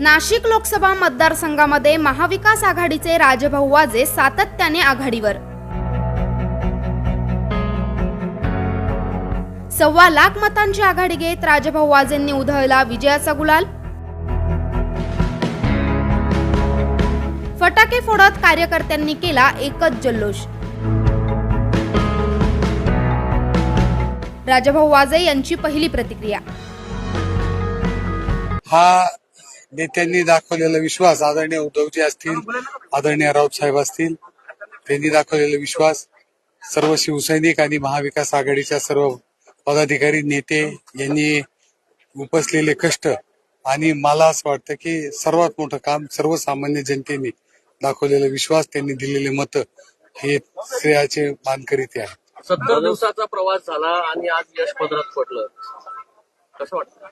नाशिक लोकसभा मतदारसंघामध्ये महाविकास आघाडीचे राजभाऊ वाजे सातत्याने आघाडीवर। 1.25 लाख मतांची आघाडी घेत राजभाऊ वाजेंनी उधळला विजयाचा गुलाल। फटाके फोडत कार्यकर्त्यांनी केला एकच जल्लोष। राजभाऊ वाजे यांची पहिली प्रतिक्रिया। हा नेत्यांनी दाखवलेला विश्वास, आदरणीय उद्धवजी असतील, आदरणीय राऊत साहेब असतील, त्यांनी दाखवलेला विश्वास, सर्व शिवसैनिक आणि महाविकास आघाडीच्या सर्व पदाधिकारी नेते यांनी उपसलेले कष्ट आणि मला असं वाटतं की सर्वात मोठं काम सर्वसामान्य जनतेने दाखवलेला विश्वास, त्यांनी दिलेले मत हे श्रेयाचे मानकरी ते आहे। 70 दिवसाचा प्रवास झाला आणि आज यश पदरात पडलं, कसं वाटतं?